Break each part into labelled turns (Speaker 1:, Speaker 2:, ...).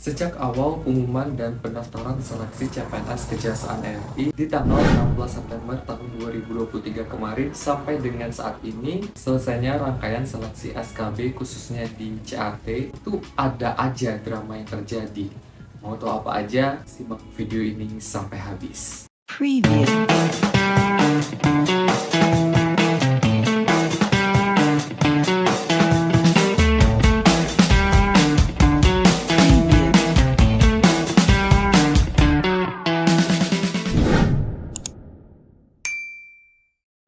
Speaker 1: Sejak awal pengumuman dan pendaftaran seleksi CPNS Kejaksaan RI di tanggal 16 September tahun 2023 kemarin sampai dengan saat ini, selesainya rangkaian seleksi SKB khususnya di CAT, itu ada aja drama yang terjadi. Mau tahu apa aja? Simak video ini sampai habis.
Speaker 2: Preview.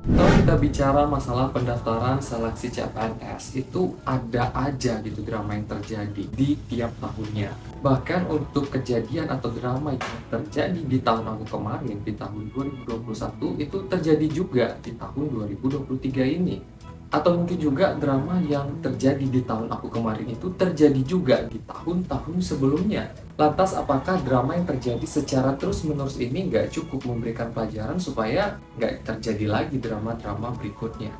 Speaker 1: Kalau kita bicara masalah pendaftaran seleksi CPNS, itu ada aja gitu drama yang terjadi di tiap tahunnya. Bahkan untuk kejadian atau drama yang terjadi di tahun aku kemarin, di tahun 2021, itu terjadi juga di tahun 2023 ini. Atau mungkin juga drama yang terjadi di tahun aku kemarin itu terjadi juga di tahun-tahun sebelumnya. Lantas apakah drama yang terjadi secara terus-menerus ini nggak cukup memberikan pelajaran supaya nggak terjadi lagi drama-drama berikutnya?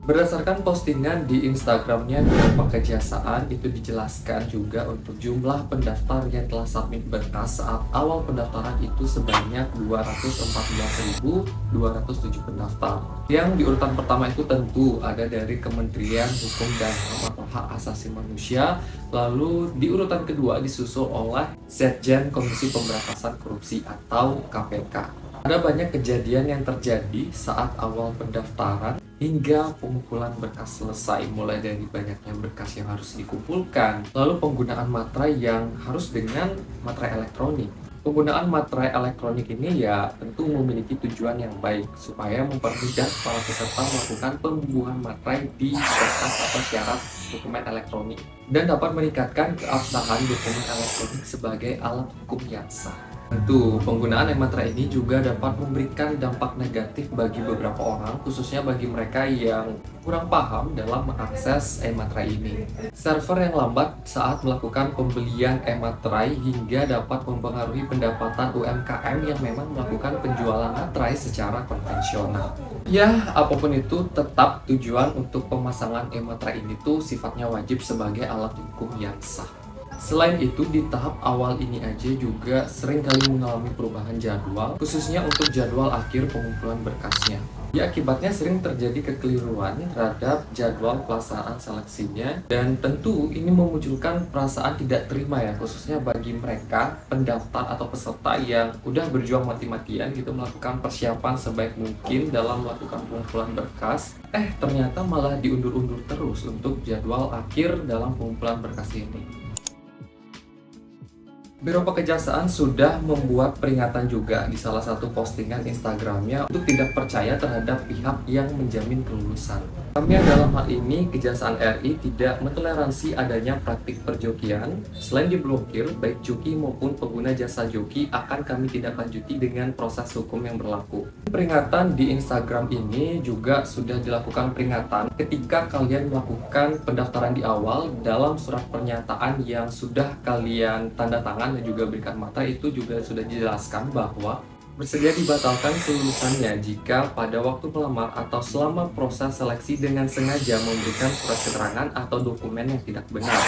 Speaker 1: Berdasarkan postingan di Instagramnya Bapak Kejaksaan, itu dijelaskan juga untuk jumlah pendaftar yang telah submit berkas saat awal pendaftaran itu sebanyak 214.207 pendaftar. Yang di urutan pertama itu tentu ada dari Kementerian Hukum dan HAM atau Hak Asasi Manusia. Lalu di urutan kedua disusul oleh Setjen Komisi Pemberantasan Korupsi atau KPK. Ada banyak kejadian yang terjadi saat awal pendaftaran hingga pengumpulan berkas selesai, mulai dari banyaknya berkas yang harus dikumpulkan, lalu penggunaan materai yang harus dengan materai elektronik. Penggunaan materai elektronik ini ya tentu memiliki tujuan yang baik supaya mempermudah para peserta melakukan pembubuhan materai di berkas atau syarat dokumen elektronik dan dapat meningkatkan keabsahan dokumen elektronik sebagai alat hukum yang sah. Tentu, penggunaan e-materai ini juga dapat memberikan dampak negatif bagi beberapa orang, khususnya bagi mereka yang kurang paham dalam mengakses e-materai ini. Server yang lambat saat melakukan pembelian e-materai hingga dapat mempengaruhi pendapatan UMKM yang memang melakukan penjualan materai secara konvensional. Ya, apapun itu, tetap tujuan untuk pemasangan e-materai ini tuh sifatnya wajib sebagai alat hukum yang sah. Selain itu, di tahap awal ini aja juga seringkali mengalami perubahan jadwal, khususnya untuk jadwal akhir pengumpulan berkasnya. Ya, akibatnya sering terjadi kekeliruan terhadap jadwal pelaksanaan seleksinya, dan tentu ini memunculkan perasaan tidak terima ya, khususnya bagi mereka pendaftar atau peserta yang udah berjuang mati-matian gitu melakukan persiapan sebaik mungkin dalam melakukan pengumpulan berkas, ternyata malah diundur-undur terus untuk jadwal akhir dalam pengumpulan berkas ini. Biro Kejaksaan sudah membuat peringatan juga di salah satu postingan Instagramnya untuk tidak percaya terhadap pihak yang menjamin kelulusan. Kami dalam hal ini, Kejaksaan RI tidak mentoleransi adanya praktik perjokian. Selain diblokir, baik joki maupun pengguna jasa joki akan kami tidak lanjuti dengan proses hukum yang berlaku. Peringatan di Instagram ini juga sudah dilakukan peringatan ketika kalian melakukan pendaftaran di awal dalam surat pernyataan yang sudah kalian tanda tangan dan juga berikan materai itu juga sudah dijelaskan bahwa bersedia dibatalkan kelulusannya jika pada waktu melamar atau selama proses seleksi dengan sengaja memberikan surat keterangan atau dokumen yang tidak benar,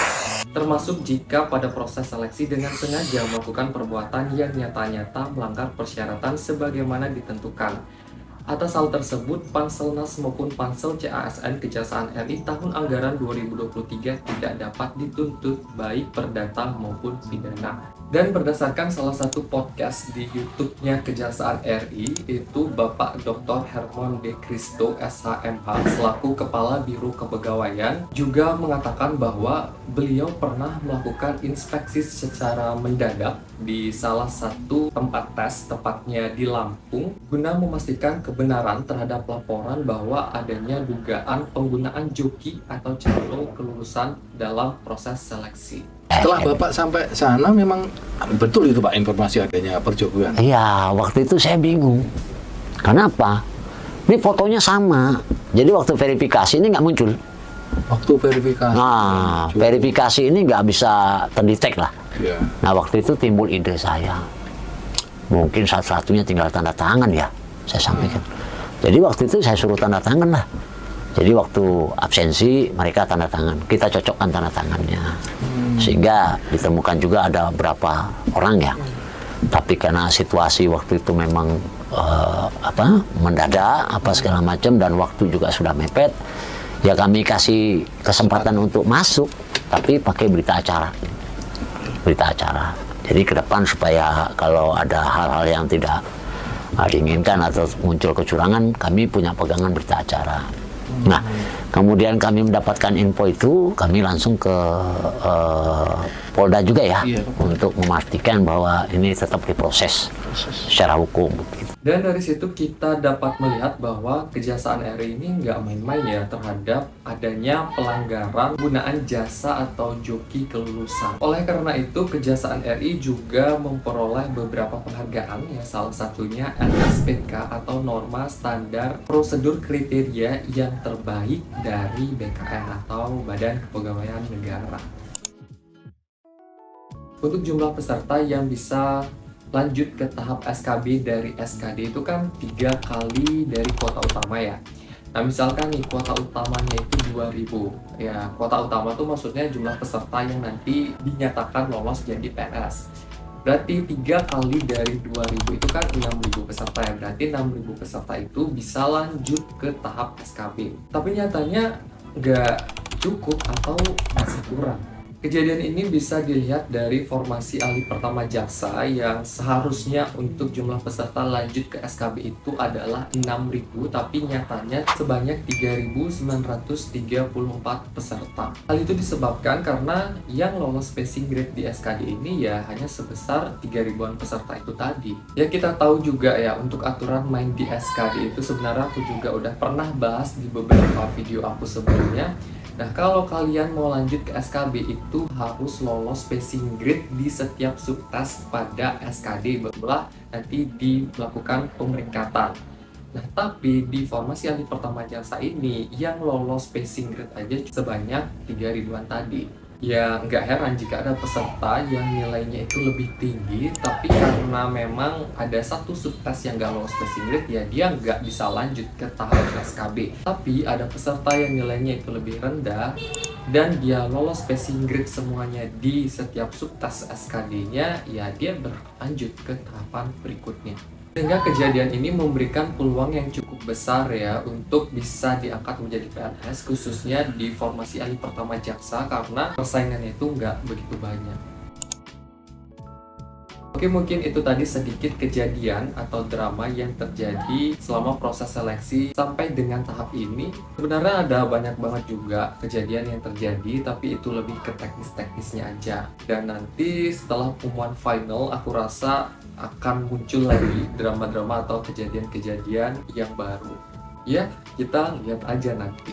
Speaker 1: termasuk jika pada proses seleksi dengan sengaja melakukan perbuatan yang nyata-nyata melanggar persyaratan sebagaimana ditentukan. Atas hal tersebut, Panselnas maupun Pansel CASN Kejaksaan RI tahun anggaran 2023 tidak dapat dituntut baik perdata maupun pidana. Dan berdasarkan salah satu podcast di YouTube-nya Kejaksaan RI, itu Bapak Dr. Hermon De Cristo SHMH selaku Kepala Biro Kepegawaian juga mengatakan bahwa beliau pernah melakukan inspeksi secara mendadak di salah satu tempat tes, tepatnya di Lampung, guna memastikan kebenaran terhadap laporan bahwa adanya dugaan penggunaan joki atau calo kelulusan dalam proses seleksi.
Speaker 3: Setelah Bapak sampai sana memang betul itu Pak informasi adanya perjokian?
Speaker 4: Iya, waktu itu saya bingung. Kenapa? Ini fotonya sama. Jadi waktu verifikasi ini nggak muncul.
Speaker 3: Waktu verifikasi?
Speaker 4: Nah, verifikasi ini nggak bisa terdetek lah.
Speaker 3: Ya.
Speaker 4: Nah, waktu itu timbul ide saya. Mungkin satu-satunya tinggal tanda tangan ya, saya sampaikan. Jadi waktu itu saya suruh tanda tangan lah. Jadi waktu absensi mereka tanda tangan, kita cocokkan tanda tangannya, sehingga ditemukan juga ada berapa orang ya. Tapi karena situasi waktu itu memang mendadak segala macam dan waktu juga sudah mepet, ya kami kasih kesempatan untuk masuk, tapi pakai berita acara. Jadi ke depan supaya kalau ada hal-hal yang tidak diinginkan atau muncul kecurangan, kami punya pegangan berita acara. Nah, kemudian kami mendapatkan info itu, kami langsung ke Polda juga ya, untuk memastikan bahwa ini tetap diproses secara hukum.
Speaker 1: Dan dari situ kita dapat melihat bahwa Kejaksaan RI ini nggak main-main ya terhadap adanya pelanggaran penggunaan jasa atau joki kelulusan. Oleh karena itu, Kejaksaan RI juga memperoleh beberapa penghargaan ya, salah satunya NSPK atau Norma Standar Prosedur Kriteria yang terbaik dari BKN atau Badan Kepegawaian Negara. Untuk jumlah peserta yang bisa lanjut ke tahap SKB dari SKD itu kan 3 kali dari kuota utama ya. Nah misalkan nih kuota utamanya itu 2000 ya, kuota utama tuh maksudnya jumlah peserta yang nanti dinyatakan lolos jadi PNS. Berarti 3 kali dari 2000 itu kan 6000 peserta ya, berarti 6000 peserta itu bisa lanjut ke tahap SKB. Tapi nyatanya nggak cukup atau masih kurang. Kejadian ini bisa dilihat dari formasi ahli pertama jaksa yang seharusnya untuk jumlah peserta lanjut ke SKB itu adalah 6.000, tapi nyatanya sebanyak 3.934 peserta. Hal itu disebabkan karena yang lolos passing grade di SKD ini ya hanya sebesar 3.000-an peserta itu tadi. Ya kita tahu juga ya, untuk aturan main di SKD itu sebenarnya aku juga udah pernah bahas di beberapa video aku sebelumnya. Nah, kalau kalian mau lanjut ke SKB itu harus lolos passing grade di setiap subtas pada SKD, barulah nanti dilakukan pemeringkatan. Nah, tapi di formasi ahli pertama jaksa ini yang lolos passing grade aja sebanyak 3.000-an tadi. Ya, nggak heran jika ada peserta yang nilainya itu lebih tinggi, tapi karena memang ada satu subtas yang nggak lolos passing grade, ya dia nggak bisa lanjut ke tahap SKB. Tapi ada peserta yang nilainya itu lebih rendah, dan dia lolos passing grade semuanya di setiap subtas SKD-nya, ya dia berlanjut ke tahapan berikutnya. Sehingga kejadian ini memberikan peluang yang cukup besar ya untuk bisa diangkat menjadi PNS, khususnya di formasi ahli pertama jaksa, karena persaingannya itu nggak begitu banyak. Oke, mungkin itu tadi sedikit kejadian atau drama yang terjadi selama proses seleksi sampai dengan tahap ini. Sebenarnya ada banyak banget juga kejadian yang terjadi, tapi itu lebih ke teknis-teknisnya aja. Dan nanti setelah pengumuman final, aku rasa akan muncul lagi drama-drama atau kejadian-kejadian yang baru. Ya, kita lihat aja nanti.